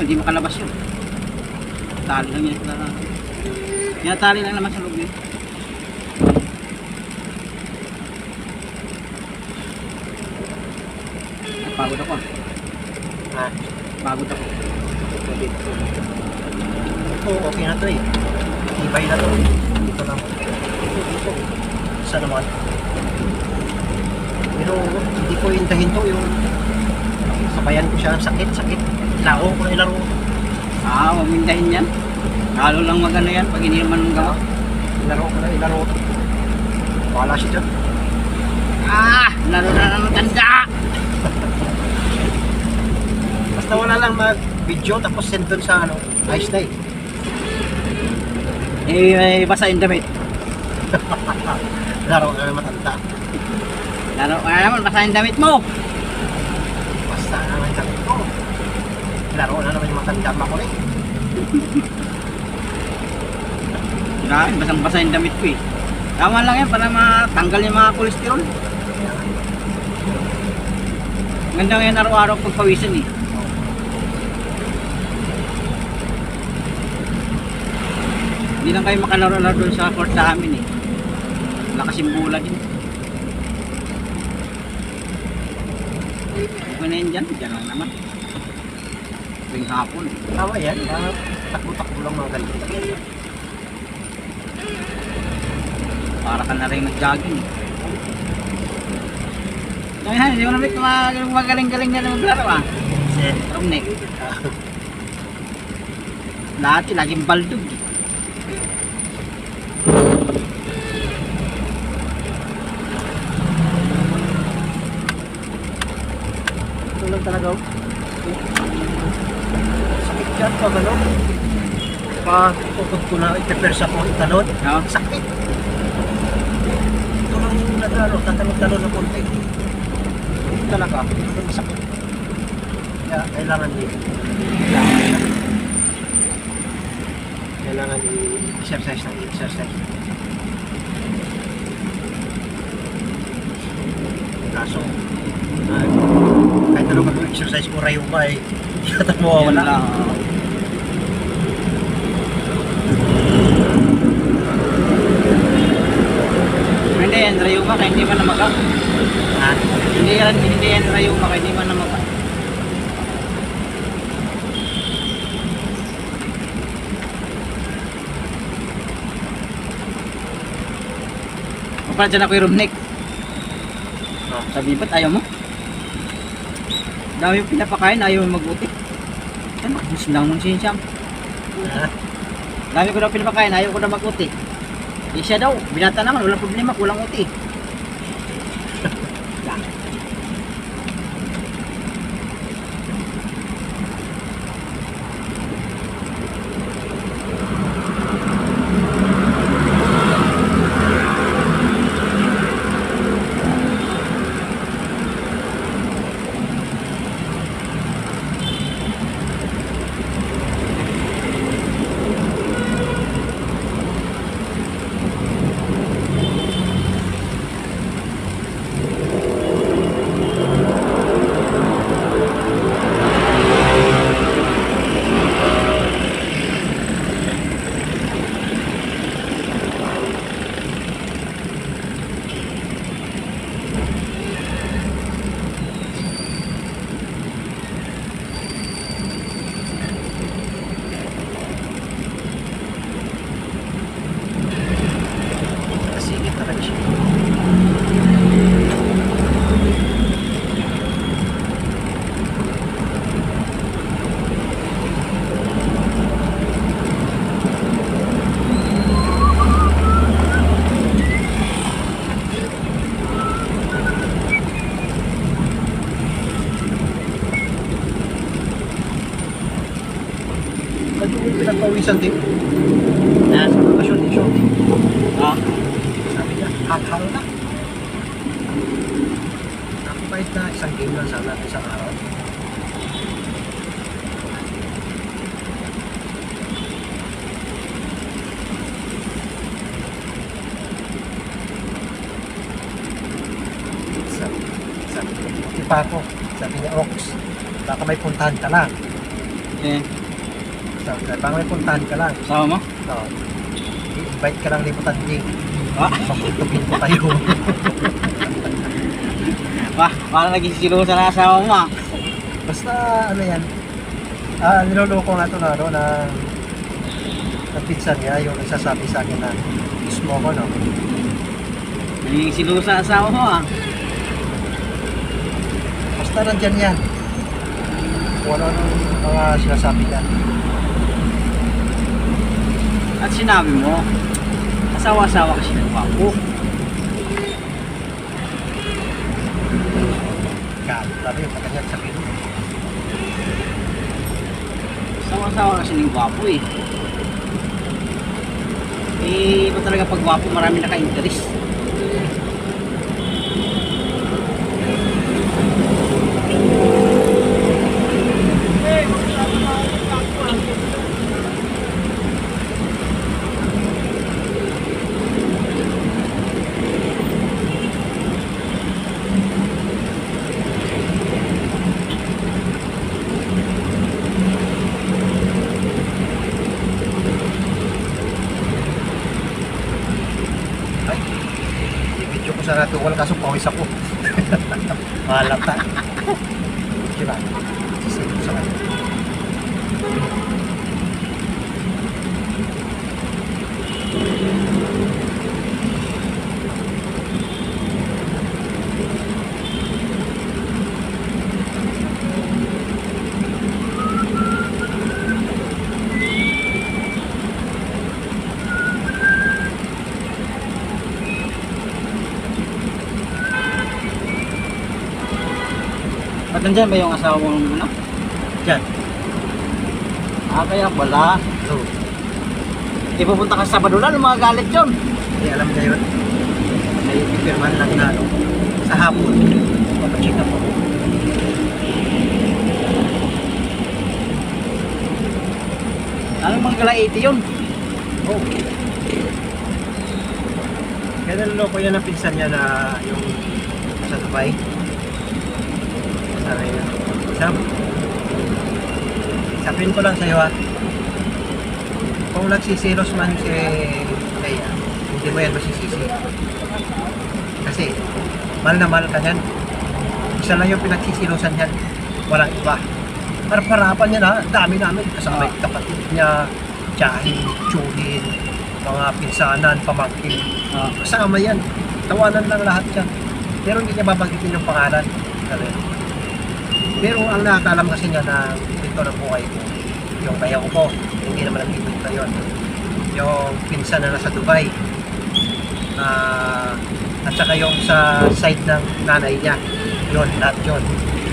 hindi makalabas yun. Tali lang yan. Tinatali lang naman sa loob yun. Pagod ako. Ha? Pagod ako. Ito, okay na to eh. Ibay na to. Dito lang. Dito. Isa naman. Pero hindi ko intahin to yung sabayan ko siya. Sakit. Laro ko na ilaro. Huwag mindahin yan. Lalo lang magano yan pag hindi naman gawa. Ilaro. Wala siya dyan. Laro na ng tanda. Basta wala lang mag-video tapos send dun sa ice day. May basa yung damit. Laro na naman matanda. Laro ka na naman, basa yung damit mo. Basta naman damit ko. Laro na naman yung matanda makulit. Grabe, basang-basa yung damit ko eh. Tama lang yan para matanggal yung mga kolesterol. Ganda ngayon araw-araw pagpawisan eh. Hindi lang kayo makalaro-laro doon sa court sa amin eh. Lakas yung bola din. Okay na yun dyan, dyan lang naman. Tuwing hapon. Tama yan, takbo-takbo lang mga ganito. Para ka na rin nag-jogging eh. Ngayon, hindi mo naman magaling-galing na maglaro ah. Rumnek. Dati, laging baldog eh. Ito lang talaga. Sakit yan pag pag-tukod ko na ipepersa ko italon. Sakit. Ito lang yung tatalon na konti. Talaga, sakit. Kaya kailangan i-exercise ng i-exercise. Kaso, kahit ano mag-exercise ko rayo ba eh, hindi ka tayo mawawala. Hindi yan, rayuma kaya hindi man namaga. Ha? Hindi yan rayuma kaya hindi man namaga. Kapag dyan ako yung rumnik. Sabi ba't ayaw mo? Dami yung pinapakain, ayaw mo mag-uti. Ay, makabus lang mong sinsiyam. Dami ko daw pinapakain, ayaw ko na mag-uti. Eh siya daw, binata naman, walang problema, kulang uti. Pinagpawisan din. Sa bakasyon din shooting. Sabi niya, hal-hal na. Nakapahit na isang game lang sana isang araw. Sabi pa ako, sabi niya, Ox, baka may puntahan ka lang. Eh, Sabi na, baka may puntahan ka lang. sama mo? Oo. I-invite ka lang liputan din. Ah, Magtutugin ko tayo. parang naging silusa na asawa mo ah. Basta ano yan. Niloloko nga ito na ano na ng pinsan niya, yung nagsasabi sa akin na mismo ko, no? Naging silusa asawa mo ah. Basta nandyan yan. Kung ano mga sinasabi niya. At sinabi mo, asawa-asawa kasi ng gwapo. Sabi yung pagkanyang sabihin. Asawa-asawa kasi ng gwapo eh. Eh, iba talaga pag gwapo, marami naka-interest. Ay, i-video ko sana ito. Wala kaso pawis ako. Malata. Diba? Sisilip sa kanya. Ba't nandyan ba yung asawa mo ano? Diyan. Kaya pala. So, Di pupunta ka sa Sabado na, mga galit yun. hindi alam niya yun. May pipirman lang na ano, sa hapon. Papacheck up ako. Anong mga galaiti yun? Oh. Kaya naloloko yan ang pinsan niya na yung sa Dubai. Sabi niya, Sam, sabihin ko lang sa'yo ha, kung nagsisilos man si Leia, hindi mo yan masisisi. Kasi, mahal na mahal ka yan. Isa lang yung pinagsisilosan yan. Walang iba. Harap-harapan yan ha, dami namin. Kasama yung kapatid niya, tiyahin, tsuhin, mga pinsanan, pamangkin. Kasama yan. Tawanan lang lahat yan. Pero hindi niya babanggitin yung pangalan. Sabi. Pero ang nakakalam kasi niya na ito ng buhay ko, yung bayaw ko, hindi naman nagkikita yun. Yung pinsan na nasa Dubai, at saka yung sa side ng nanay niya, yun, lahat yun.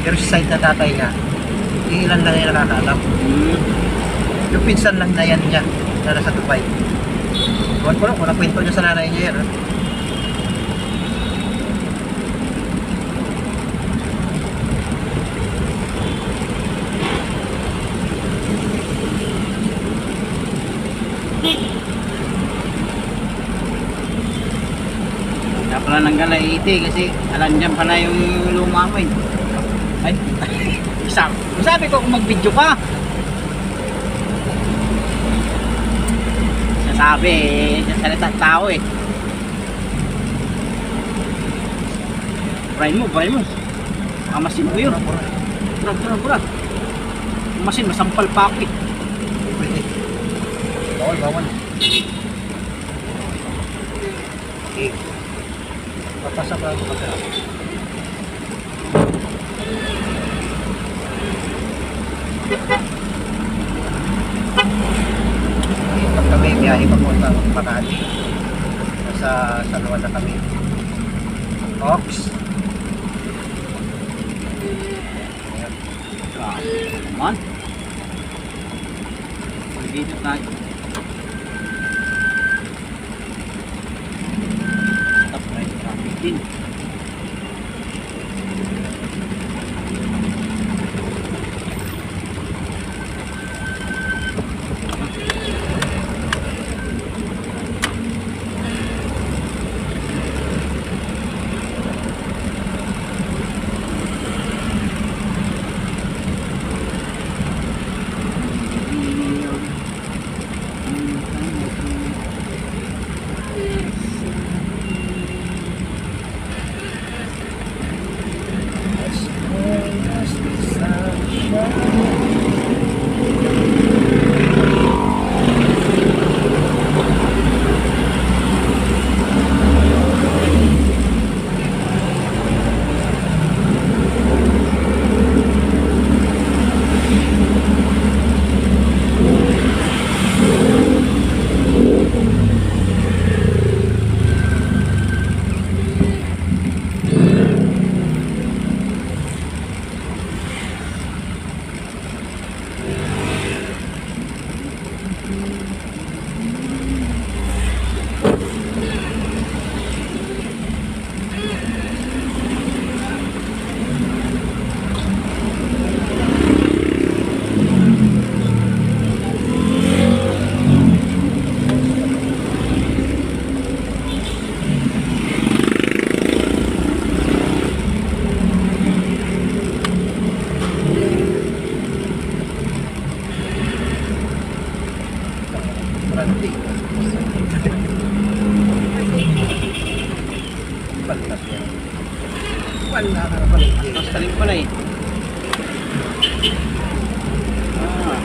Pero sa side ng tatay niya, ilan lang yung nakakalam. Yung pinsan lang na yan niya, na nasa Dubai. Huwag ko lang, kung nakwento niya sa nanay niya yan, ha? Kaya pala ng galaiti kasi alam dyan pala yung luma mo eh. Ay, sabi ko kung mag-video ka. Sasabi eh, sa salita ng tao eh. Brain mo. Amasin ko yun. Bura. Amasin, masampal pa ako eh. Pwede. Bawal. Okay. Papasa pa ako kasi. Pag kami biyahe papunta ng Makati. Nasa San Juan na kami. Ox. Man. Dito tayo. Stop right traffic din. Baltas yan. Wala ka na pala. Tapos talim pala eh. Ah.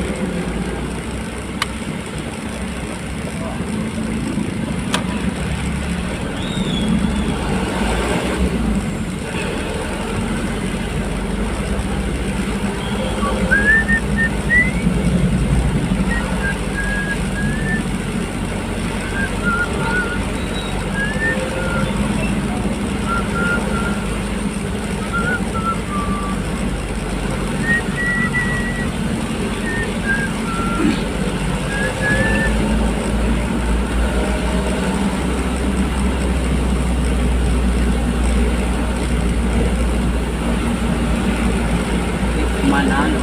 Manalo.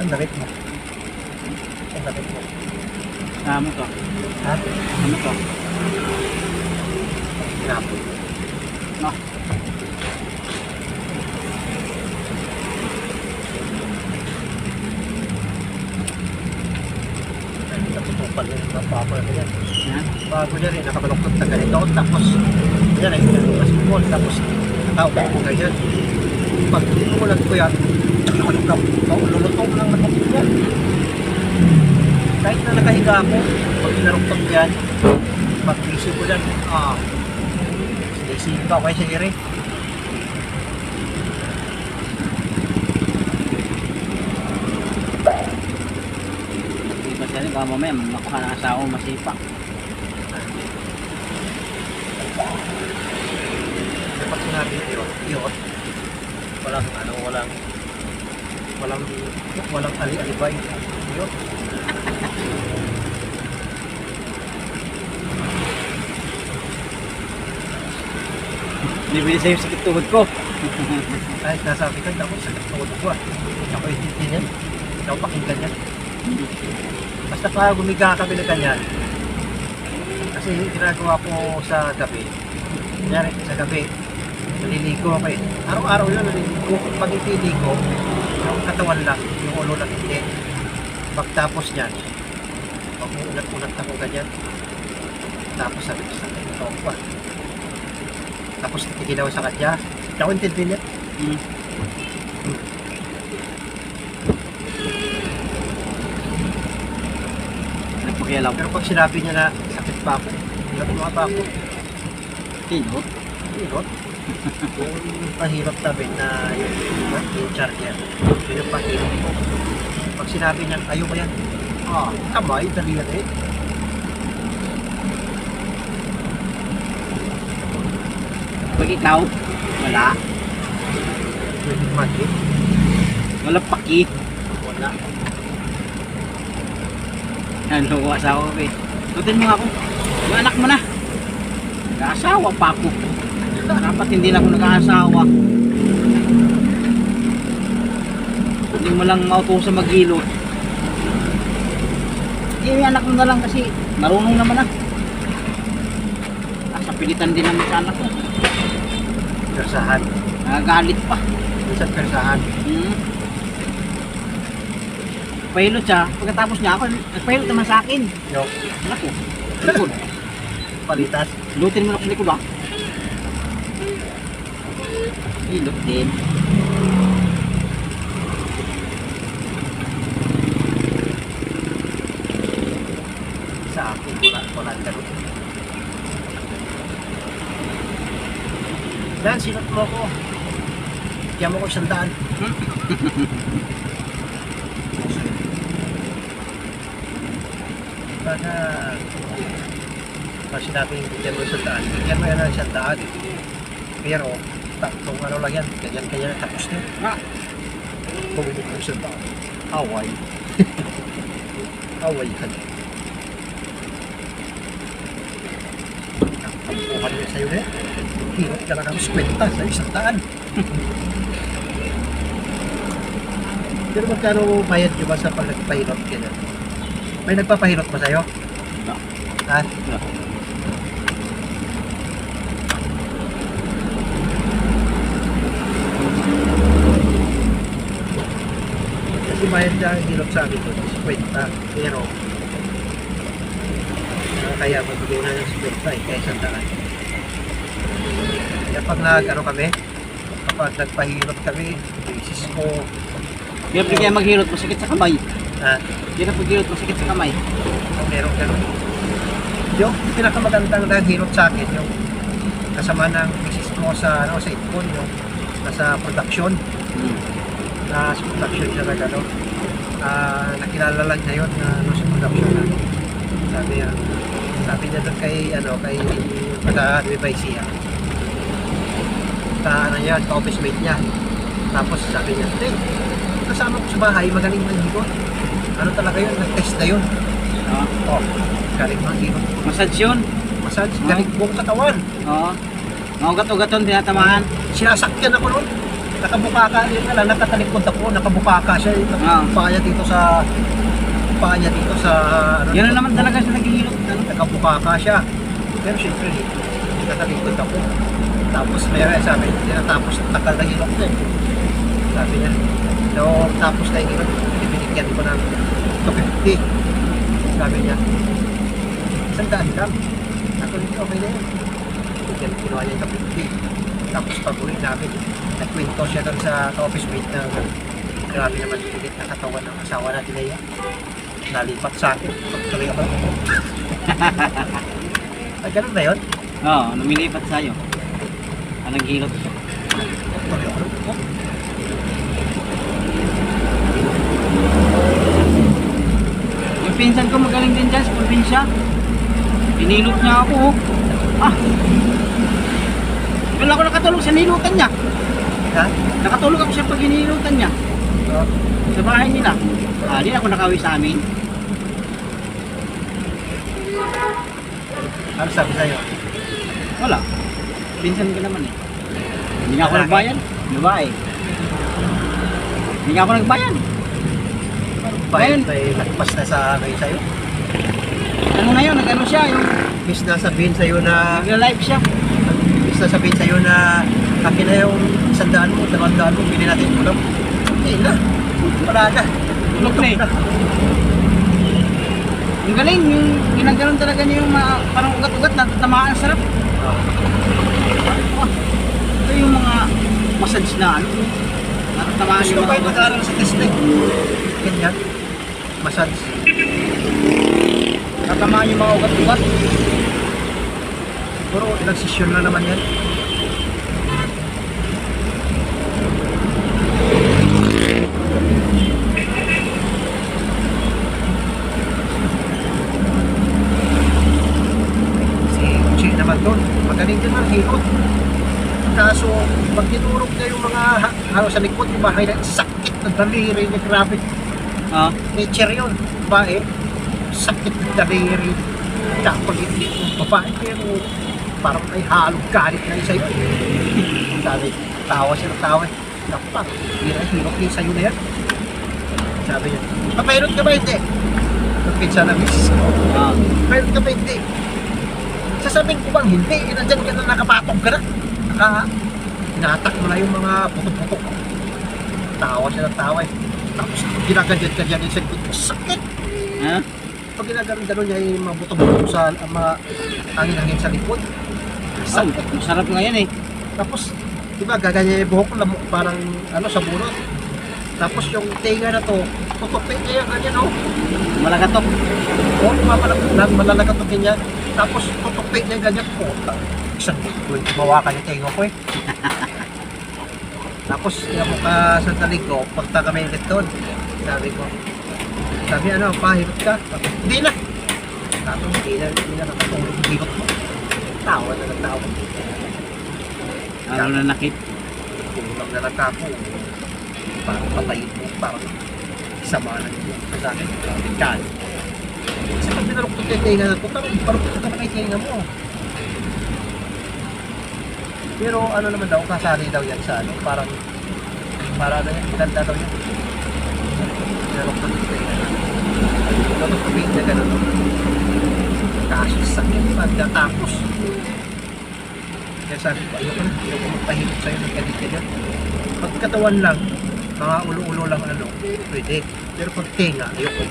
Saan damit mo? Saan damit mo? Ano to? Ha? Ano to? Hinapo. No. Natutupal yun. Bago na yan. Yan. Bago niya rin. Nakabaloktot na ganito. Tapos, yan ay basketball. Tapos, tawag ko ganyan. Pag tumulan ko yan, lulutong lang naman ko yan. Kahit na nakahiga ako, pag inaruktot ko yan, pag-isip ko yan, sinisip ako kayo sa ere. Iba siya rin. Baka mamaya makuha ng asawa mo masipa. Kapag sinabi yun, walang ali-alibay. Yun. Nibili sa'yo sakit tuhod ko. Kahit nasabi ka, ako sakit tuhod ko ah. Ako itintin yan. Ako pakinggan yan. Basta pa gumiga kami na ganyan. Kasi ginagawa ko sa gabi. Kunyari, sa gabi, naliligo ako eh. Araw-araw yun naliligo. Pag itiligo, yung katawan lang, yung ulo lang hindi. Pagtapos niyan, pag-ulat-ulat ako ganyan. Tapos sabi ko sa akin, ito pa. Tapos titiginaw sa kanya. Hindi ako intindi niya. Nagpakialaw. Pero pag sinabi niya na sakit pa ako, natuwa pa ako. Pinot. Hirot. Yung pahirot namin na yung charger. Yun yung pahirot ko. Pag sinabi niya, ayaw mo yan. Kamay, dali yan eh. Pag ikaw, wala. Pwede magi. Wala paki. Wala. Yan, luwa sa ako eh. Tutin mo ako. Yung anak mo na. Nag-aasawa pa ako. Dapat hindi na ako nag-aasawa. Hindi mo lang mautusan mag-ilot. Yung anak mo na lang kasi marunong naman na. Nasa pilitan din naman sa anak ko. Persahan. Nagagalit pa. Minsan persahan. Pahilot siya. Pagkatapos niya ako, nagpahilot naman sa akin. Yung Naku, likod. palitas. Lutin mo na sa likod ba? Hilot din. Sa akin, wala ganun. Dan, sinot mo ko. Kaya mo ko 100. Baka kasi namin bigyan mo 100. Bigyan mo yan ng 100. Pero, tatlong ano lang yan. Ganyan tapos na. Ah, Bumili ko 100. Away. Away ka na. Tampuhan niya sa'yo na. Hirot ka lang ang 50 sa 100. Pero magkano bayad nyo ba sa pag nagpahirot ka? May nagpapahirot ba sa'yo? wala. Ha? Wala. Kasi bayad niya ang hirot sa amin doon, 50. Pero, kaya magbigay na ng 50 eh, kaya 100. Kaya pag kami, kapag nagpahirot kami, basis ko, Kaya pag kaya maghilot, masakit sa kamay. ha, Kaya na paghilot, masakit sa kamay. kung meron ganun. Yung pinakamagandang naghirot sa akin, yung kasama ng misis ko sa Itcon, yung nasa production, na sa production siya na gano'n. Nakilala lang niya yun na sa production na. Sabi niya doon kay Nueva Ecija. Ka office mate niya. Tapos sabi niya, kasama ko sa bahay, magaling manghirot. Ano talaga yun? Nag-test na yun. Galing manghirot. Massage yun. Massage, galing buong katawan. Oo. Maugat-ugaton, tinatamaan. Sinasakyan ako noon. Nakabuka ka, yun nga lang, nakatalikod ako, nakabuka ka siya. Paa niya dito sa, Yan na naman talaga siya naghihilot. nakabuka ka siya. Pero syempre, nakatalikod ako. Tapos meron sabi, tinatapos takal na hilok na eh. Sabi niya, tapos na yung hilok, binigyan ko ng 250. Sabi niya, 100 lang. Ako nito, okay na yun. Bigyan kinuha niya yung 250. Tapos pag-uwi namin, nagkwento siya doon sa office mate na grabe naman yung ulit na katawan ng asawa natin na yan. Nalipat sa akin. Pagtuloy ako. Ay, ganun na yun? Oo, lumilipat sa'yo. Naghilot siya. Pagtuloy ako. Yung pinsan ko magaling din dyan sa probinsya. Hinilot niya ako. Wala ako nakatulog sa nilutan niya. Ha? Nakatulog ako siya pag hinilutan niya. Sa bahay nila. Di ako nakawi sa amin. Ano sabi sa'yo? Wala. Pinsan ko naman eh. Hindi nga ako nagbayan. Babae. Hindi nga ako nagbayan. Bayad may nagpas na sa may sa'yo? Ano na yun? Nag-ano siya? Yung Bis na sabihin sa'yo na nag-live siya. bis na sabihin sa'yo na akin na yung 100 mo, 200 mo, pili natin tulog. Eh na, wala na. Tulog na eh. Ang galing. Yung ginaganon talaga niya yung parang ugat-ugat na tamaan. Sarap. Ito yung mga massage na ano. Natatamaan Gusto yung ko kayo mga mag-aaral sa test eh. Ganyan. Massage. Natatamaan yung mga ugat-ugat. Pero ilang sesyon na naman yan. Si Uchi naman doon, magaling din ang hilot. Kaso, pag tinurog niya yung mga sa likod, yung bahay na sakit ng daliri niya, grabe. Ah, Nature yun, babae. Sakit ng daliri. Kapag hindi yung babae, pero parang may halong galit na isa yun. Sabi, tawa siya ng tawa. Kapag, hirap din sa'yo na yan. Sabi niya, papayroon ka ba hindi? Nagpinsa na misis ko. ah. Papayroon ka ba hindi? Sasabihin ko bang hindi? Nandyan ka na nakapatong ka na. Inatak mo na yung mga putok-putok. Tawa siya ng tawa eh. Tapos ginaganyan-ganyan yung sagot mo. Sakit! Ha? Pag ginaganon niya yung mga buto-buto sa mga angin-angin sa likod. Oh, Sakit. masarap nga yan eh. Tapos, di ba, gaganyan yung buhok ko, parang ano, sa bunot. Tapos yung tenga na to, tutupin niya yung ganyan, oh. Malagatok. Oo, malalagatokin niya. Tapos tutupin niya ganyan, puta. Isang doon, mawakan yung tenga ko eh. Tapos, yung mukha sa talig ko, punta kami ulit doon. Sabi, ano, pahirot ka? Sabi, hindi na. Tapos, hindi na nakatulog yung hirot mo. Tawa na ng tawa. Ano na nakit? Kulang na lang ako. Parang patayin mo, parang sama na yung sa akin. Kan. Kasi pag pinaruktot yung tenga na ito, parang ka na kay tenga mo. Pero ano naman daw, kasali daw yan sa ano, parang para na yan, ganda daw yan. Pinaruktot yung tenga na. Tapos tubig na gano'n. Kaso sakit pagkatapos. Kaya sabi ko, ayoko magpahilip sa'yo ng ganit-ganyan. Pagkatawan lang, mga ulo-ulo lang ano, pwede. Pero pag tenga, ayoko.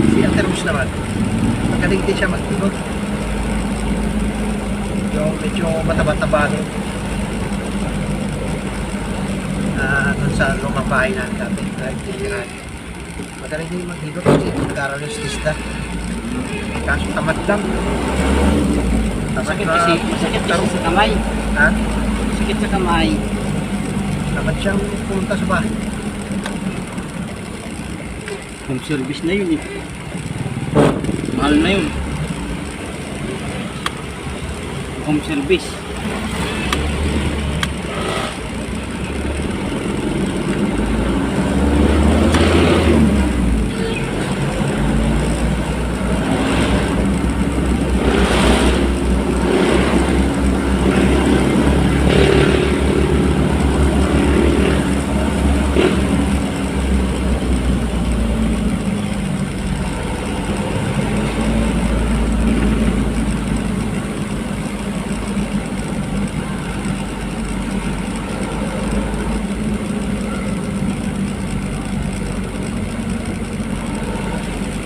Si Ate Rose naman, magaling din siya magtulog. Yung medyo mataba-taba doon. Doon sa lumang bahay namin dati, nagtitirahan. Magaling din maghilot kasi nag-aaral yung stista. Kaso tamad lang. Masakit kasi sa kamay. Ha? Masakit sa kamay. Tamad siyang pumunta sa bahay. Home service na yun eh. Mahal na yun. Home service.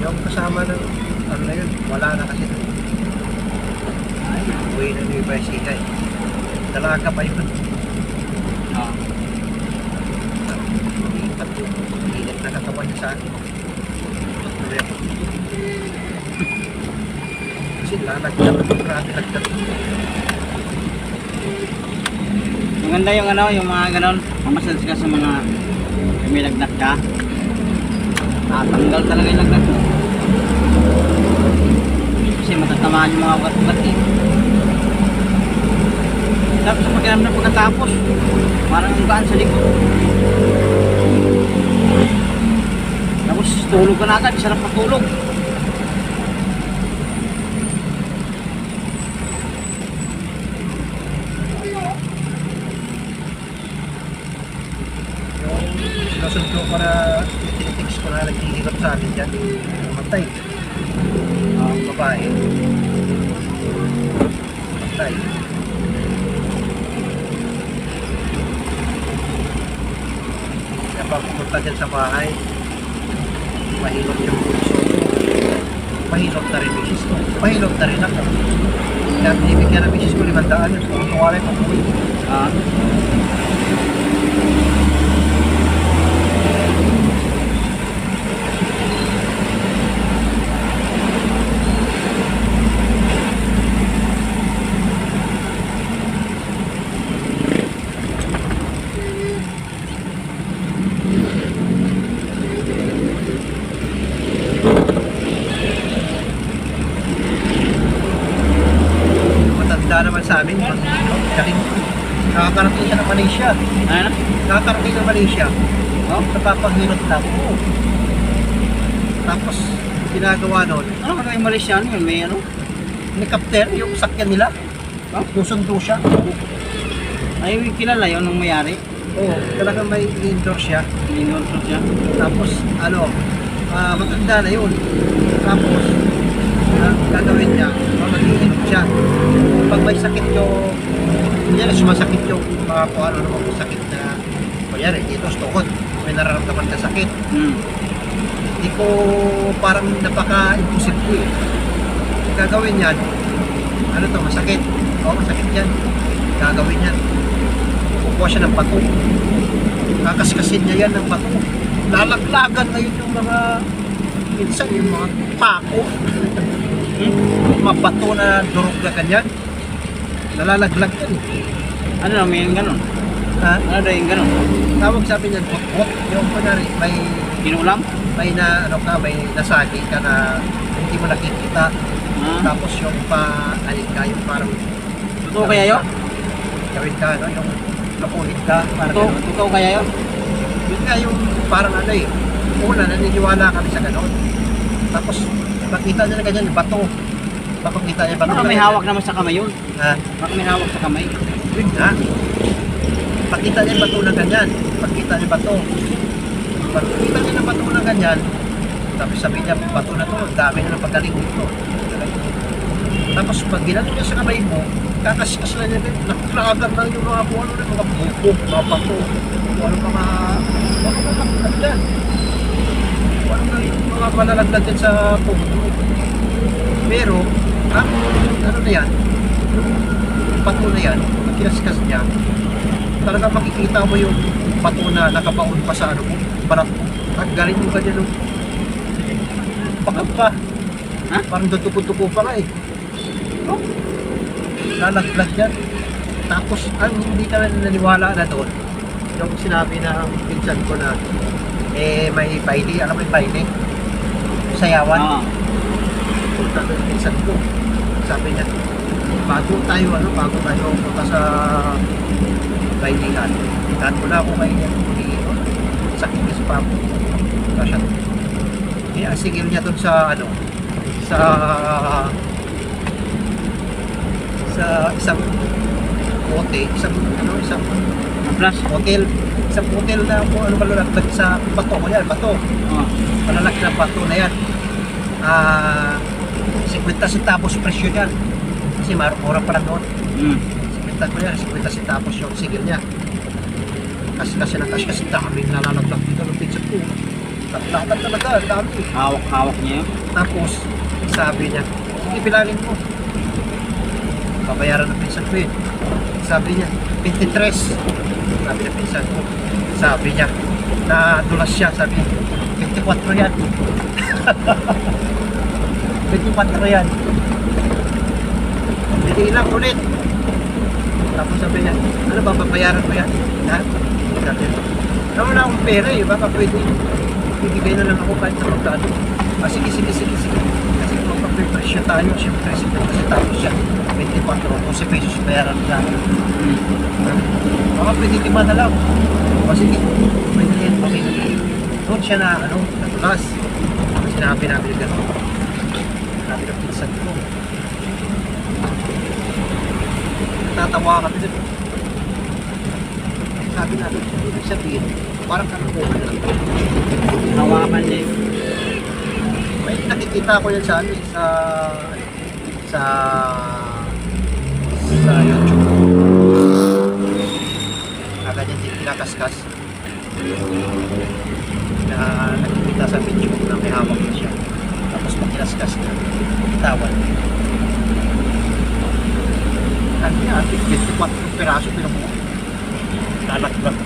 Yung kasama ng ano na yun, wala na kasi doon. Ay, uwi na yung university eh. Dalaga pa yun. Ah. Init na katawan niya sa akin. Tuloy ako. Kasi lalagdag ako, grabe lagdag. Maganda yung ano, yung mga ganon. Mamasage ka sa mga may lagnat ka. Tatanggal talaga yung lagnat mo. Kasi matatamaan yung mga ugat-ugat eh. Tapos sa pakiram na pagkatapos, parang ang gaan sa likod. Tapos tulog ka na agad, sarap matulog. Yung sinusundo ko na tinitix ko na naghihirap sa amin dyan, matay. Babae. Matay. Kaya pag pumunta dyan sa bahay, mahilot yung puso. Mahilot na rin misis ko. Mahilot na rin ako. Kaya binibigyan ng misis ko 500 yun. Kung tuwalay pa po yun. Ah. matanda naman sa amin. Galing. Nakakarating siya ng Malaysia. Ano? Nakakarating ng Malaysia. Oh? Napapahirot lang. Oo. Tapos, ginagawa nun, Ano ka yung Malaysiano yun? May ano? helicopter, yung sakyan nila. Oh? Nusundo siya. Ay, kilala yun nung mayari. Oo. Talagang may indoor siya. Minunod siya. Tapos, ano, matanda na yun. Tapos, gagawin niya, mag-iinom siya. Pag may sakit yung, hindi na sumasakit yung mga kung ano naman sakit na, kunyari, dito, tuhod, may nararamdaman na sakit. Hmm. Hindi ko parang napaka-imposible eh. Gagawin yan, ano to, masakit. Oo, masakit yan. Gagawin yan. Kukuha siya ng bato. Kakaskasin niya yan ng bato. Lalaglagan ngayon yung mga, minsan yung mga pako. Mga bato na durog na ganyan. Nalalaglag yan. Ano na, may ganun? Ha? Ano na yung ganun? Tawag sabi niyan, bot-bot. Yung kunwari, Kinulam? may na, ano ka, may nasagi ka na hindi mo nakikita. Ah. Tapos yung pa-alig ka, yung parang Totoo kaya yun? gawin ka, no? Yung nakulit ka, parang Totoo, gano'n. totoo kaya yun? Yun nga yung parang ano eh. Una, naniniwala kami sa gano'n. Tapos, makita nila ganyan, bato. Makikita niya bato. Baka may hawak naman sa kamay yun. Ha? Baka may hawak sa kamay. Yun nga. Pakita niya yung bato na ganyan. Pakita niya bato. Pakita niya ng bato na ganyan. Tapos sabi niya, bato na to, ang dami na ng pagaling dito. Tapos pag ginano niya sa kamay mo, kakaskas na niya din, naklagan lang yung mga kung ano na, mga buko, mga bato, kung ano mga malalaglag dyan. Kung ano na yung mga malalaglag dyan sa puto. Pero, ano na yan, yung bato na yan, pag kinaskas niya, talaga makikita mo yung bato na nakabaon pa sa ano mo, balat mo. Tanggalin mo ganyan nung pakap pa. Ha? Parang dutuko-tuko pa nga eh. No? Lalaglag yan. Tapos, ang hindi ka naniwala na doon, yung sinabi ng pinsan ko na may baile, alam mo yung baile? Sayawan. Oo. Punta doon yung pinsan ko. Sabi niya, bago tayo punta sa bailingan. Ikan ko na ako kay sakit niya sa papo. Kasi ang sigil niya doon sa ano, sa isang hotel, isang Plus? hotel na kung ano malalaglag sa bato ko yan, bato. Oo. Malalaglag na bato na yan. 50 centavos presyo yan. Kasi mura pa lang doon. Hmm. 50 ko yan, 50 centavos yung sigil niya. Kasi dami nalalaglag dito ng pizza ko. Lahat talaga, dami. Hawak niya yun. Tapos, sabi niya, sige, bilangin mo. Babayaran ng pinsan ko yun. Sabi niya, 23. Sabi ng pinsan ko. Sabi niya, nadulas siya. Sabi niya, 24 yan. 24 yan. Hindi lang ulit. Tapos sabi niya, ano ba, babayaran mo yan? Ha? Sabi niya, wala akong pera eh, baka pwede. Ibigay na lang ako kahit sa magkano. Sige. Kasi kung magpapresyo tayo, siyempre 50 centavos siya. 24 o 12 pesos bayaran na. Baka pwede 5 na lang. Sige, pwede yan. Okay. Doon siya na, natulas. Sinabi namin gano'n. Sinabi ng pinsan ko. Natatawa kami doon. Sabi namin, ibig sabihin, parang kanukuhan na lang. Hawakan niya yun. May nakikita ko yan sa YouTube. Ganyan din kinakaskas. Na nakikita sa video na may hawak na siya. Tapos pag kinaskas na, tawan. Ano niya, 24 piraso pinukuha. Lalaglag.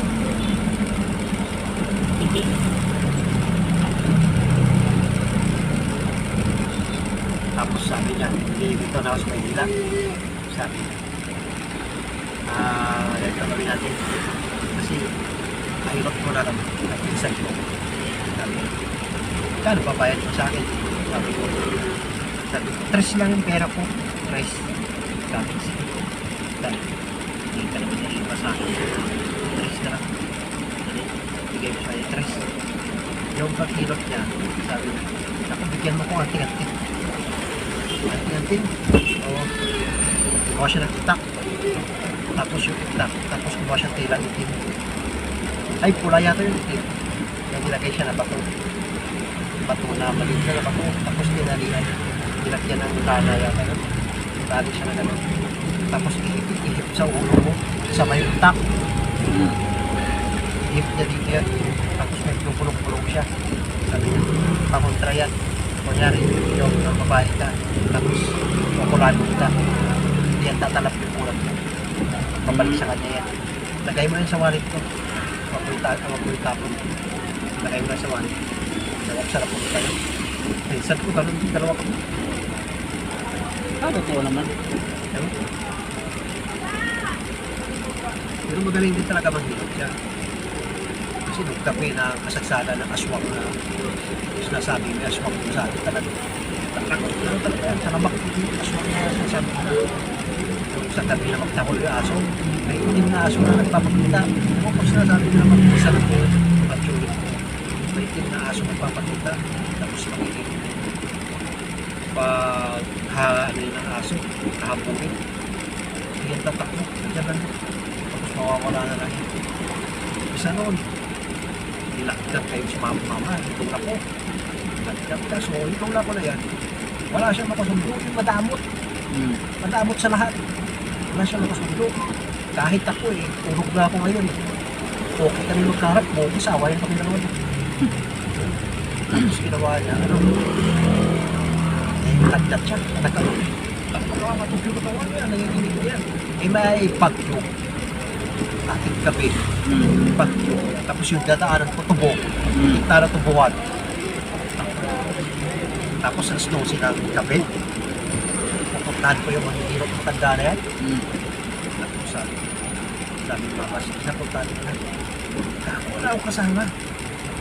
Tapos sabi niya, hindi dito na ako sa Maynila. Sabi niya, gagawin natin. Kasi, mahirap ko na lang. Nag-isan ko. Sabi niya, kano babayad mo sa akin? Sabi ko, 3 lang yung pera ko. 3. Sabi niya, pagalitan. Hindi ka naman nilipa sa akin. Tres na lang. Bigay mo siya yung tres. Yung pagkilot niya, sabi niya, ako bigyan mo ko anting-anting. Anting-anting. Oo. Kuha siya ng itak. Tapos yung itak. Tapos kuha siya ng tila itim. Ay, pula yata yung itim. Yung nilagay siya na bato. Bato na maliit na bato. Tapos tinalihan. Nilagyan ng lana yata yun. Tali siya na gano'n. Tapos ihip sa ulo mo. Sa may itak. Ihip niya dito yan. Tapos may pulong-pulong siya. Sabi niya, pakontra yan. Kunyari, yung babae ka. Tapos, kukulado ka. Hindi yan tatalap yung ulat mo. Pabalik sa kanya yan. Lagay mo yan sa wallet ko. Mapulit tapon. Lagay mo yan sa wallet. Sarap po tayo. Minsan ko, ganun, dalawa ko. Totoo naman. Ewan ko. Pero magaling din talaga maghilot siya. Kasi nung kape na kasagsada ng aswang na sinasabi may aswang kung sa atin talaga. Ano talaga yan? Sa namak yung aswang na sinasabi na. Yung sa tabi na magtakol yung aso, may itim na aso na nagpapakita. Ako pag sinasabi nila mag-isa na po, matulog po. May itim na aso nagpapakita. Tapos magiging pag ano yun ng aso, kahabungin. Hindi yan tatakbo. Diyan lang. Tapos mawawala na lang yun. Isa noon, nilakdan kayo sa mama, itong lapo. Nilakdan ka. So, itong lapo na yan, wala siyang makasundo. Yung madamot. Madamot sa lahat. Wala siyang makasundo. Kahit ako urog na ako ngayon. Okay kami magkarap mo, isawayan kami dalawa. Tapos ginawa niya, nagdat siya, nagkaroon. Matugyo ko tawa niya, nanginginig ko yan. May bagyo. Ating gabi. Bagyo. Tapos yung dadaanan ko, tubo. Tara tubuhan. Tapos ang snow silang gabi. Pupuntahan ko yung mahihirap ng tanda na yan. Tapos sabi ko, napuntahan ko na. Wala akong kasama.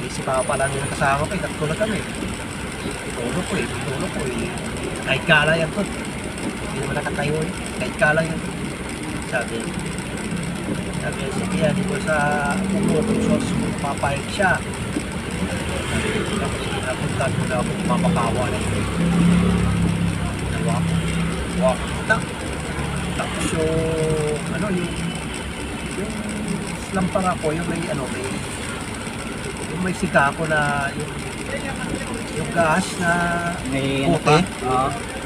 Si Papa lang yung kasama ko, tatlo na kami. Tulo ko kahit kala yan to. Hindi naman nakatayo kahit kala yan. Sabi sige yan, dito sa ulo, sos, papayag siya. Tapos napuntan ko na ako mamakawa na ito. Dalawa ko. Walk. Tapos yung lampara ko, yung may sika ko na yung gas na puti,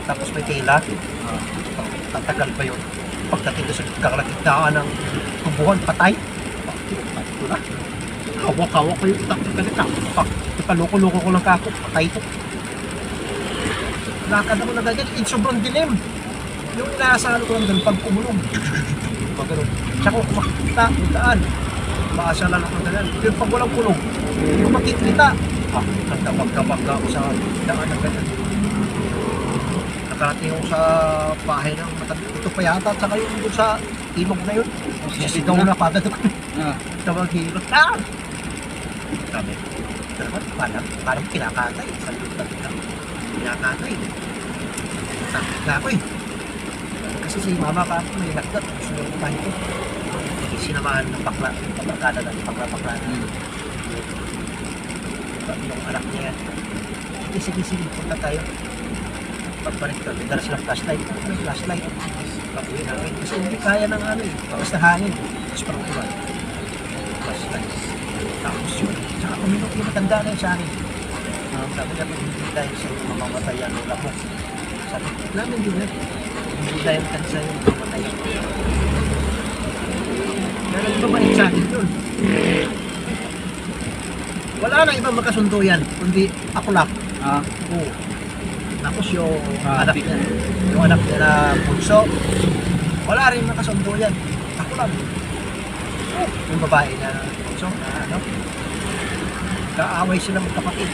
tapos may tela. Tatagal pa yun. Pagdating ko sa kalagitnaan ng tubuhan, patay. Ito na. Hawak-hawak ko yung ganito. Paloko-loko ko lang kako, patay ito. Lakad ako na ganyan, sobrang dilim. Yung inaasalo ko lang doon, pag umulong. Tsaka kung makikita, yung daan. Maasalan ako na ganyan. Yung pag walang kulong, yung makikita. Nagkabag-kabag ako sa daan ng ganyan. Nakarating ako sa bahay ng matanda. Ito pa yata, at saka yung doon sa ilog na yun. Sisigaw na pagod ako. Tawag hirot. Sabi, parang kinakatay. Sa lutan lang. Kinakatay. Sakit na ako Kasi si mama ka ako may nagdat. Gusto nyo kumahin ko. Sinamahan ng bakla. Pagkakada ng bakla-bakla. Yung anak niya yan. Sige, punta tayo. Pagbalik ko, dala silang flashlight. Pabuhin namin. Kasi hindi kaya ng bakas na hangin. Tapos parang tuwan. Flashlight. Tapos yun. Saka kuminok yung matanda na yun sa akin. Sabi niya, hindi tayo sa mamamatayan ng lapok. Sabi ko, namin din yan. Hindi tayo kansa yung mamamatayan. Kaya nagbabalik sa akin yun. Wala na ibang makasundo yan, kundi ako lang. Oo. Tapos yung anak niya, na bunso, wala rin makasundo yan. Ako lang. Yung babae na bunso, kaaway sila magkapatid.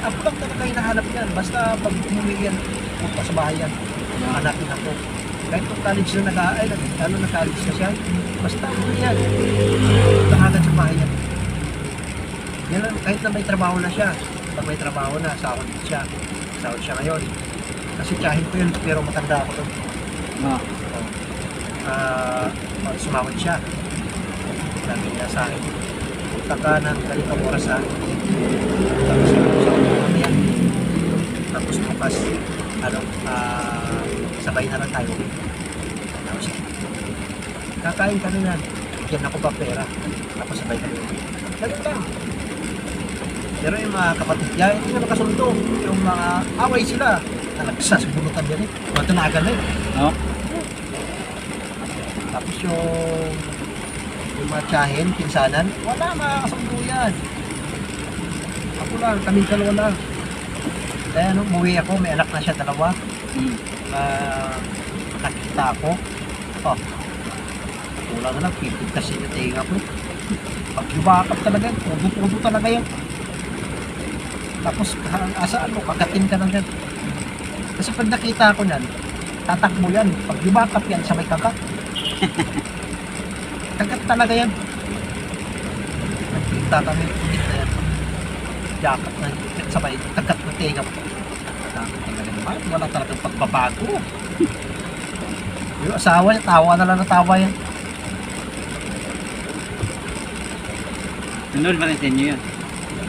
Ako lang talaga hinahanap yan. Basta pag umuwi yan, punta sa bahay yan, hanapin ako. Kahit kung college na nag-college na siya, basta umuwi yan. Nakagad sa bahay yan. Yan lang, kahit na may trabaho na siya. Pag may trabaho na, sahod siya ngayon. Kasi tiyahin ko yun, pero matanda ako doon. sumawad siya. Sabi niya sa akin, punta ka ng ganitong oras ha. Tapos sa mamaya. Tapos bukas, sabay na lang tayo. Tapos, kakain kami na. Bigyan ako pa pera. Tapos sabay kami. Ganun lang. Pero yung mga kapatid niya, hindi na nakasundo. Yung mga away sila. Nagsasabunutan yan eh. Matanagan na eh. No? Tapos yung mga tiyahin, pinsanan, wala makakasundo yan. Ako lang, kami dalawa lang. Kaya nung umuwi ako, may anak na siya, dalawa. Hmm. Nakita ako. Oh, kulang na lang, pipig kasi yung tinga ko. Pag yubakap talaga yan, tudo-tudo talaga yan. Tapos asaan mo, kagatin ka na yan. Kasi pag nakita ko yan, tatakbo yan. Pag yubakap yan, sabay kagat. Kagat talaga yan. Nakita kami, hindi na yan. Yakap na, sabay, kagat na tinga ko. Talaga naman, wala talagang pagbabago. Yung asawa niya, tawa na lang na tawa yan. Nanood ba rin sa inyo yun?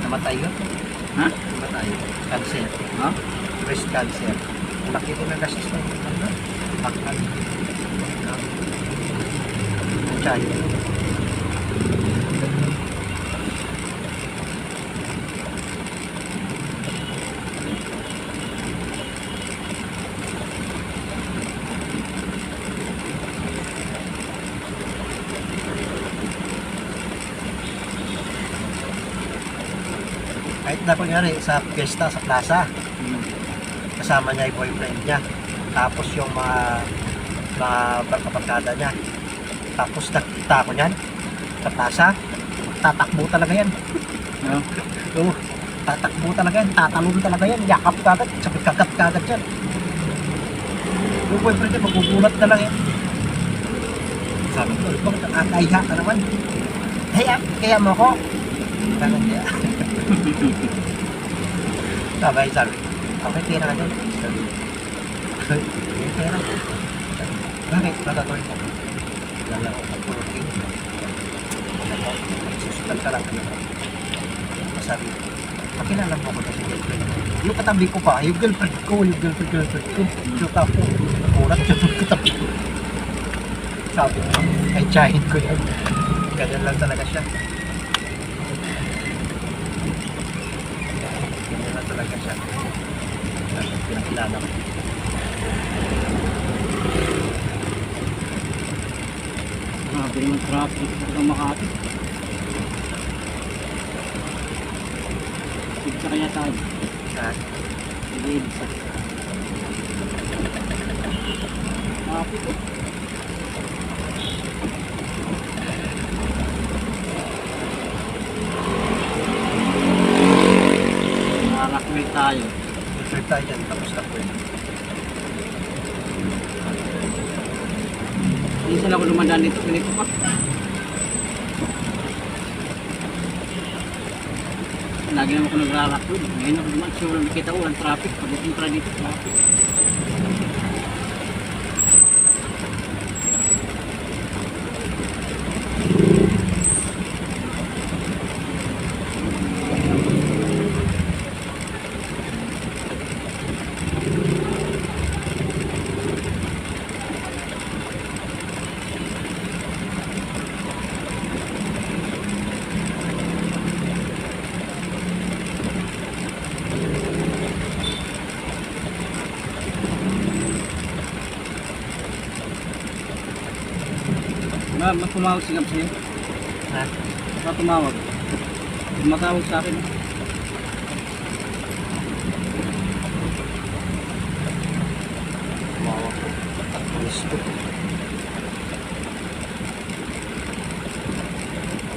Namatay yun. Ha? Namatay. Cancer. Ha? Breast cancer. Laki ko na gastos ng bakal. Tiyahin. Kahit na kunyari sa fiesta sa plaza, kasama niya yung boyfriend niya. Tapos yung mga barkada niya. Tapos nakita ko niyan sa plaza, tatakbo talaga yan. No? Oo, tatakbo talaga yan, tatalon talaga yan, yakap kagad, sabi kagat kagad yan. Yung boyfriend niya, magugulat na lang yan. Sabi ko, bakit nakakahiya ka naman? Kaya mo ako? Kaya niya. sabi, okay, tira ka dyan. Sabi, tira. Bakit? Natatuloy ko. Lala ko sa protein. Susutan ka lang. Sabi, pakilala mo ako na si girlfriend. Yung katabi ko pa, yung girlfriend ko. Yung tapo, nakulat yung katabi ko. Sabi ko, ay tiyahin ko yan. Ganyan lang talaga siya. Ganyan lang talaga siya. Pinakilala ko. Grabe naman traffic sa Makati. Sigsa kaya tayo. Hindi ibsa. Traffic ko. Makakakwil tayo. Reserve tayo dyan, tapos na po yun. Hindi sila ko dumadaan dito. Ganito pa. Lagi naman ako nagrarakwil. Ngayon ako dumaan. Sure, nakita ko ang traffic. Pag-intra dito, traffic. Tumawag si Gab sa'yo. Ha? Tumawag. Tumatawag sa akin. Wow. Tapos ko.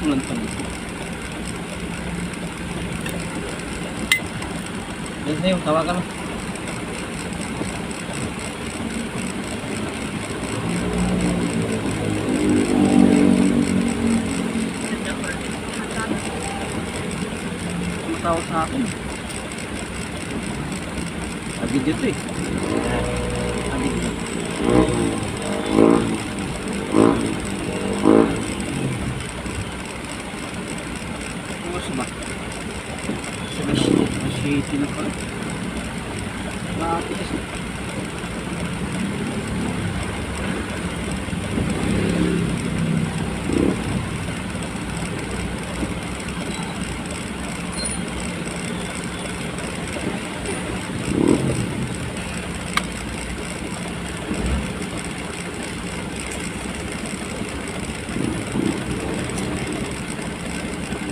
Ulan pa rin. Yan sa'yo, tawagan mo. Tumatawag sa akin. Video to eh. Video. Bukas ba? City na pala. Matigas na.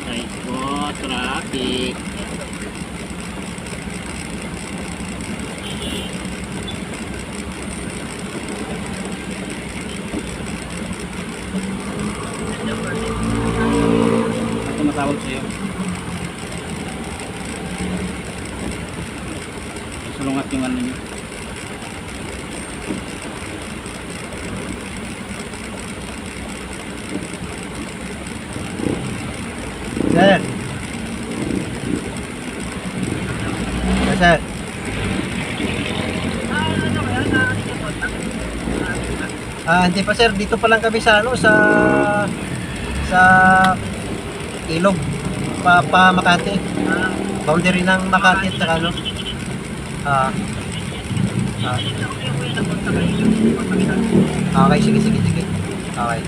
Ay po, traffic. Ako matawag sa'yo. Salungat yung ano nyo. Sir. Yes, sir. Hindi pa sir, dito pa lang kami sa ano sa Ilog pa Makati. Boundary ng Makati at saka ano. Ah. Ah. Okay, sige. Okay.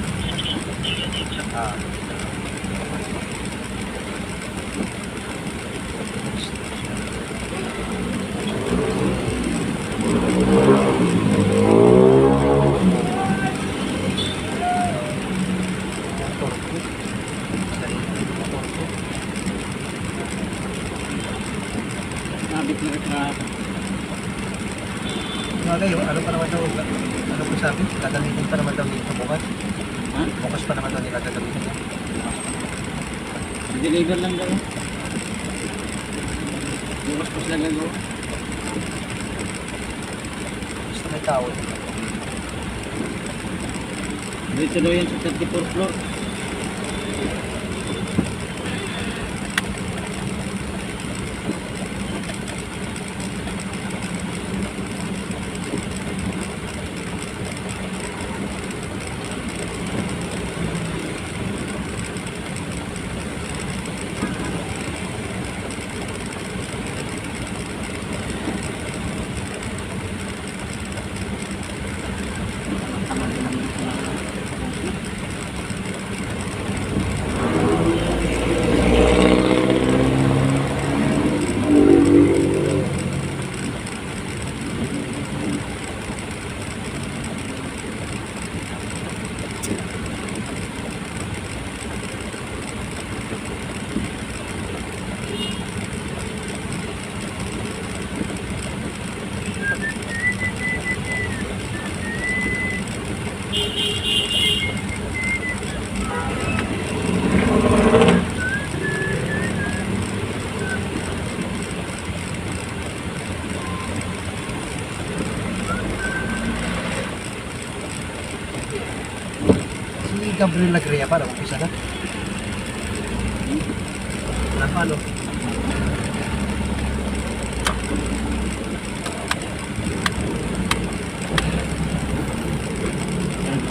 Ah. Nabit na traffic. Bagay, ano pa naman daw, ano ko sabi? Gagamitin pa naman daw dito bukas. Ha? Bukas pa naman daw nila gagamitin. Deliver lang daw. Bukas pa sila gagawa. Gusto may tao. Dito daw yan sa 34th floor. Si Gabriel Lagria pa, umpisa na. Napalo.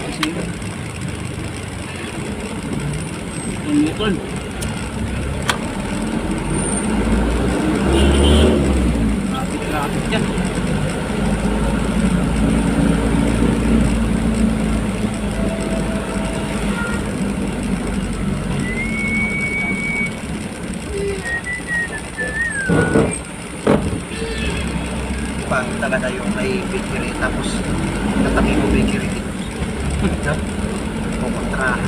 Kasi ang motor. Traffic yan. Pang talaga yung may bakery tapos katabi mo bakery dito. No? Pupuntrahan.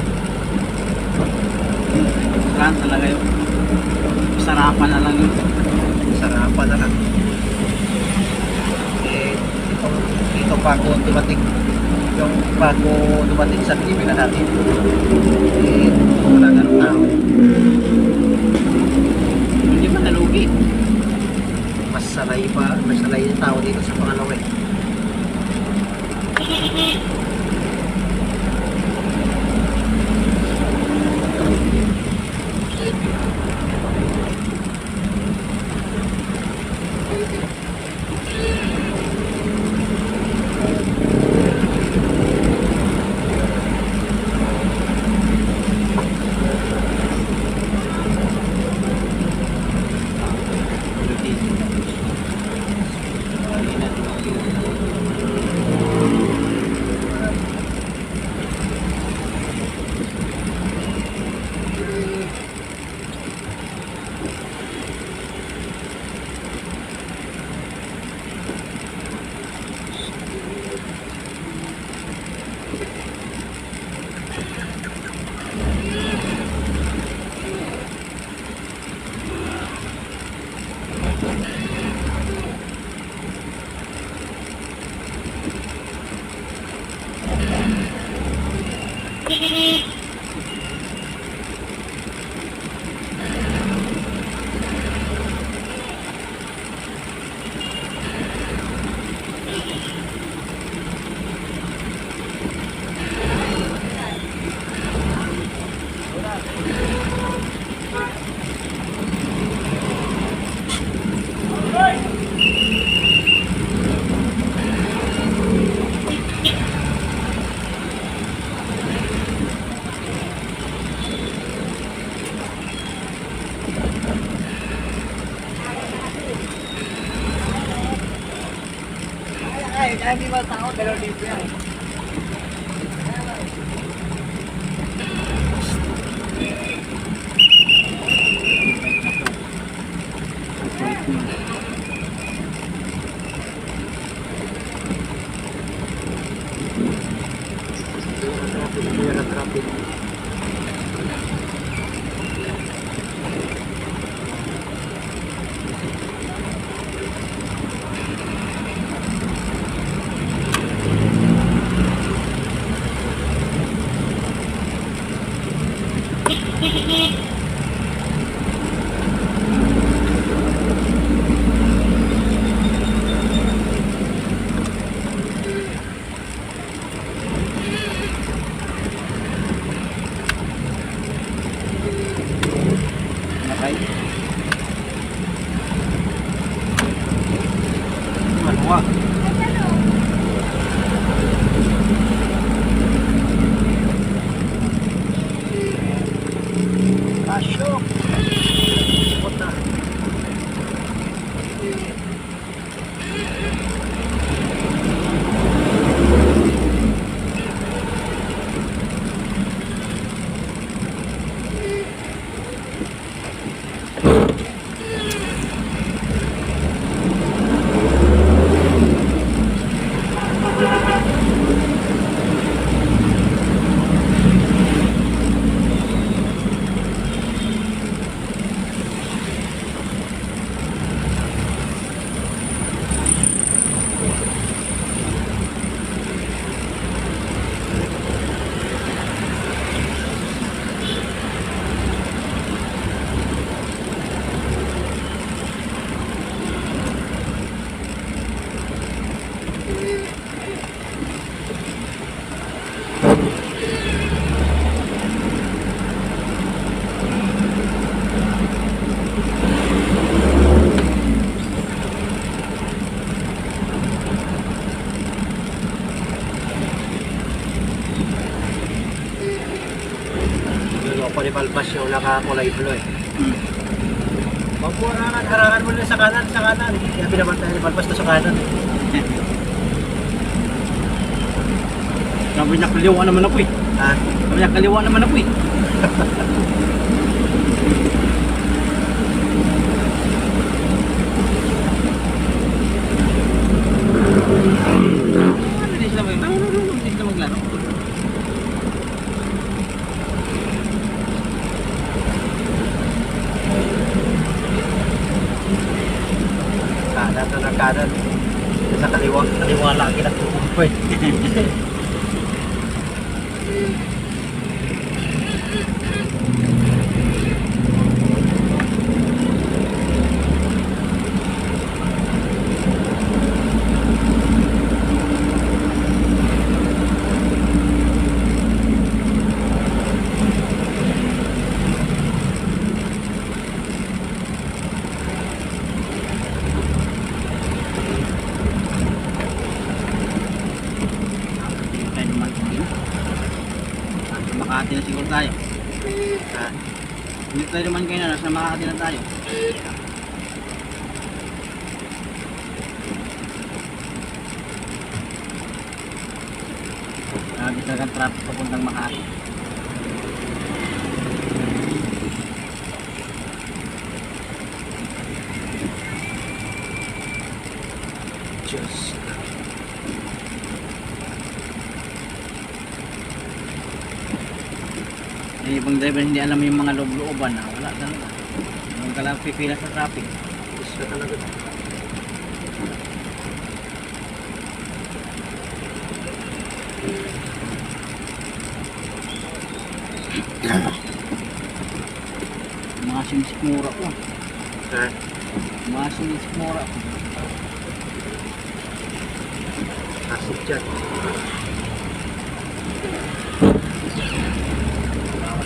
Saan talaga yun? Sarapan na lang yun. Sarapan na lang. Eh, dito pa ako dumating. Yung bago dumating sa Pilipinas natin. Eh, wala na ng tao. Hindi ba nalugi? Mas sanay yung tao dito sa pangalawa eh. Kaya di ba tao, 2,000 yan. Traffic. Okay. Maluwag. Pasok. Puta. Ako ni Balbas yung nakakulay blue eh. Huwag mo harangan mo na sa kanan. Kaya binabantay ni Balbas na sa kanan. Sabi niya kaliwa naman ako eh. Ha? Sabi niya kaliwa naman ako eh. Hindi sila maglaro. Kanan na ng kanan. Sa kaliwa. Kaliwa lang kinatulog ko eh. Makati na siguro tayo. Ha? Hindi tayo naman kayo na, nasa Makati na tayo. Grabe talagang traffic papuntang Makati. Diyos. Yung ibang driver hindi alam yung mga loob-looban na wala talaga. Yung ka lang pipila sa traffic. Diyos na talaga. Mga sinisikmura ko. Ha? Mga sinisikmura ko. Asik dyan.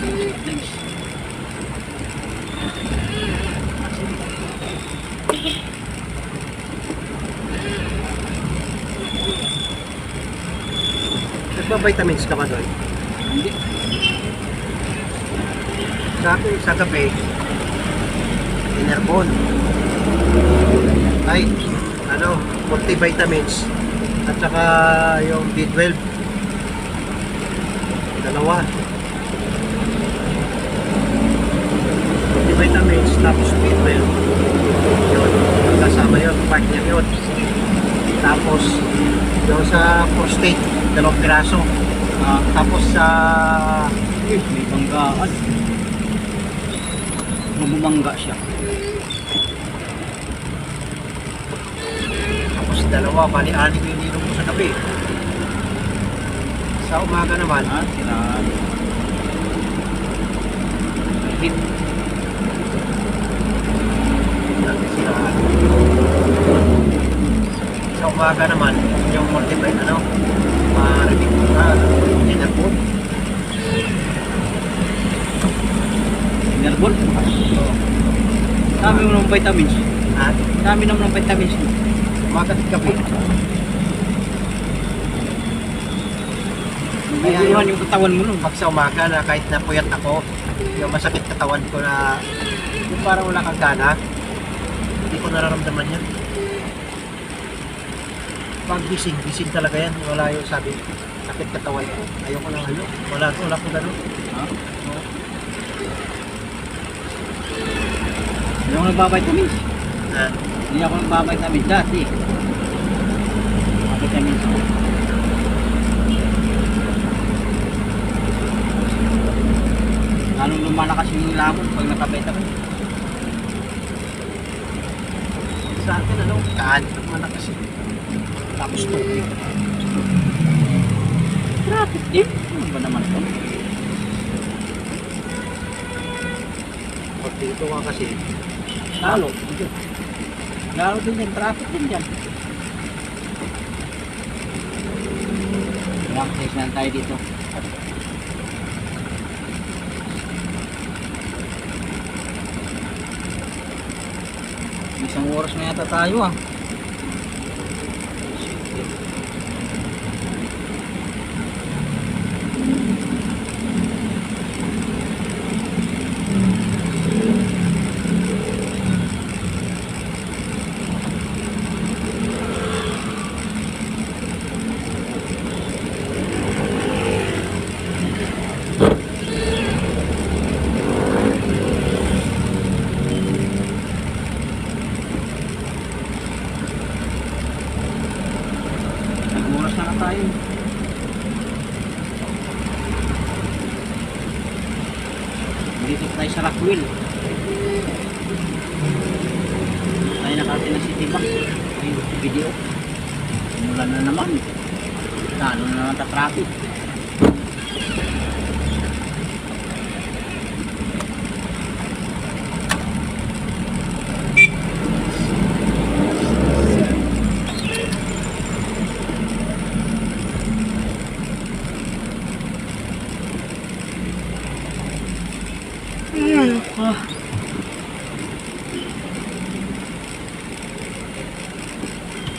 Thanks. Nagpa-vitamins ka ba doon? Hindi. Sa gabi, Enerbon. Ay, multivitamins. At saka yung B12. Dalawa. Vitamins tapos B12. Yun. Kasama yun. Part niya yun. Tapos yung sa prostate, 2 piraso. Tapos sa Uy, may banggaan. Bumangga siya. tapos 2, bali 6 yung ininom ko sa gabi. Sa umaga naman, Siraan. Hit. siraan. Sa umaga naman, yung multivit, ma-repeat ko na, dinner food. Mineral. Dami mo ng vitamins. At Dami naman ng vitamins. umaga at gabi. Nagiguluhan yung katawan mo nun. Pag sa umaga na kahit na puyat ako, yung masakit katawan ko na yung parang wala kang gana, hindi ko nararamdaman yan. Pag gising talaga yan. Wala yung sabi, sakit katawan ko. Ayoko lang wala ko gano'n. Ha? Hindi ako nagbabitamins. Na, Hindi ako nagbabitamins dati. Vitamins ako. Lalong lumalakas yung lamon pag nakavitamins. sa akin, kaan, malakas yun. Tapos tubig. Traffic din. Ano ba naman ito? Pag dito ka kasi, Lalo. Lalo din yan. Traffic din dyan. Practice lang tayo dito. Isang oras na yata tayo ah. Nag-oras na tayo. Dito tayo sa Rockwell. Tayo nakarating ng City Bank. Yung video. Umulan na naman. Lalo na naman ta-traffic.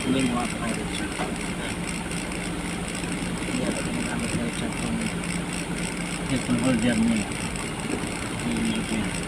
Hindi mo ako kayo sa hindi ako nagamit kayo sa cellphone holder niya. Hindi ko yan.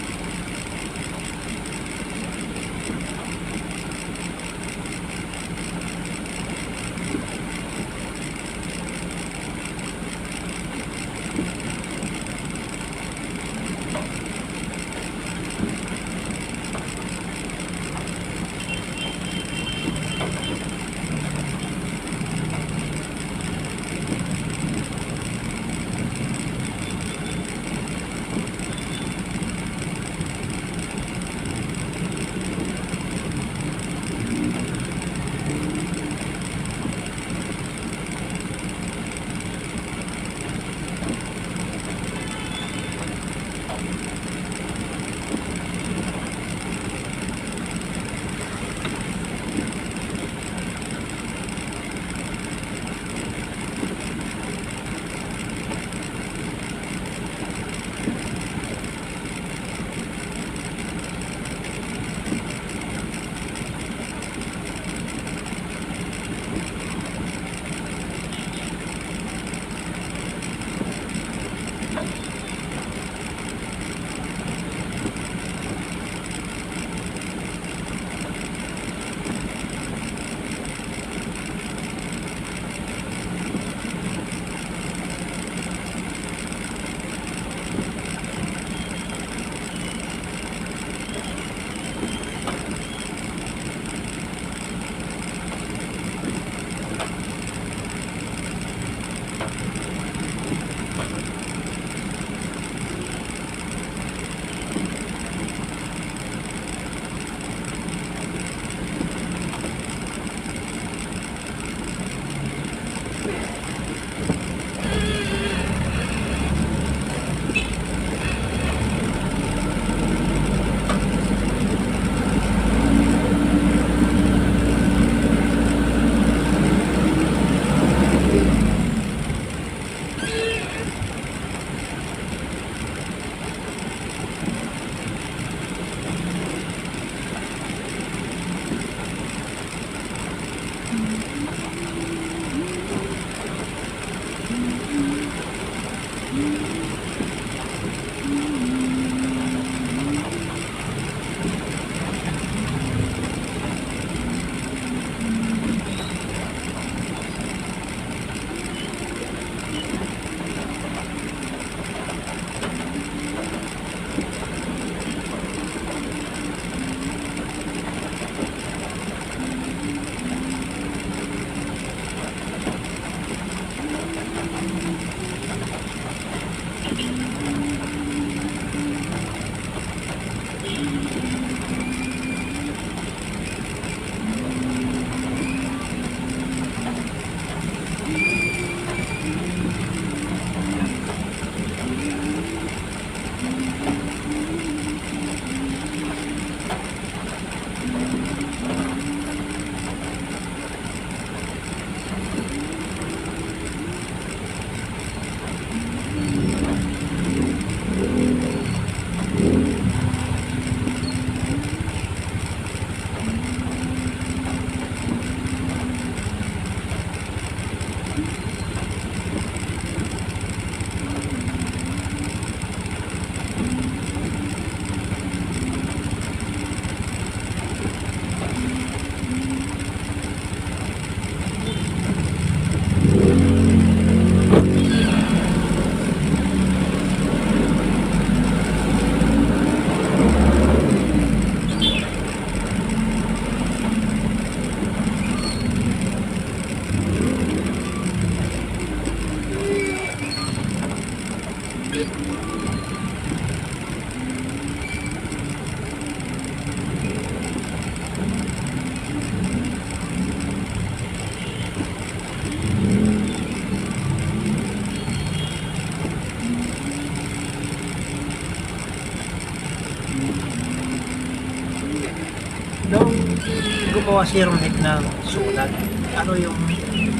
Gumawa si Ronek ng sulat. Ano yung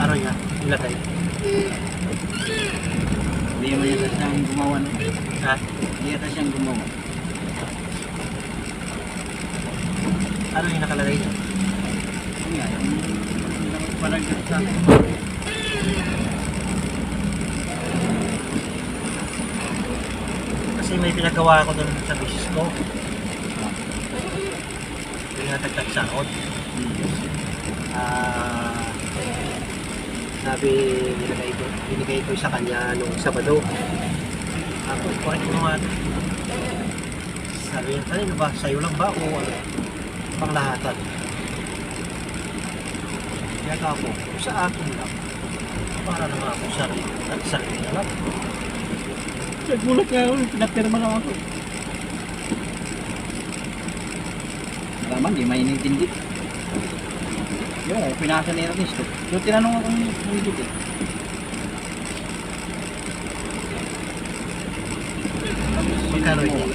ano niya? Ilagay. Hindi mo yata siyang gumawa. No? Ha? Hindi yata siyang gumawa. Ano yung nakalagay niya? Ano nga, yung paragraph sa akin. Kasi may pinagawa ako doon sa business ko. Yung natagtag sahod. Sabi, binigay ko sa kanya nung Sabado. Ako, correct mo nga. Sabi niya, kanino ba? Sa'yo lang ba? O ano? Panglahatan. Kaya ako, sa akin lang. Para naman ako sarili. At sarili na lang. Nagulat nga ako, pinapirma lang ako. Naman, di mainintindi. Yung pinasa ni Ernesto. So tinanong ako ng hindi eh. Magkano Sinabi mo, yun?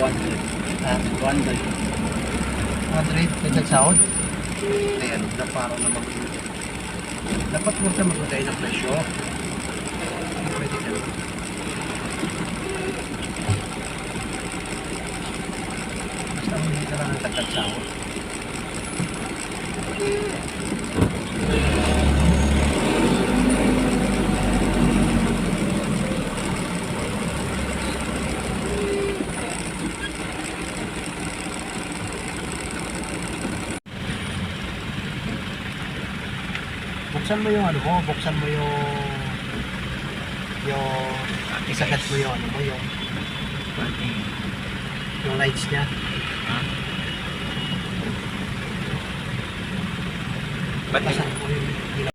100. Ah, 100. 100 dagdag sahod? Ayan, na parang na dapat huwag ka magbigay ng presyo. Pwede ka. Basta hindi ka lang ng dagdag sahod. Buksan mo yung ano mo, buksan mo yung isagat mo yung ano mo, yung lights niya. Ba't Basahin mo yung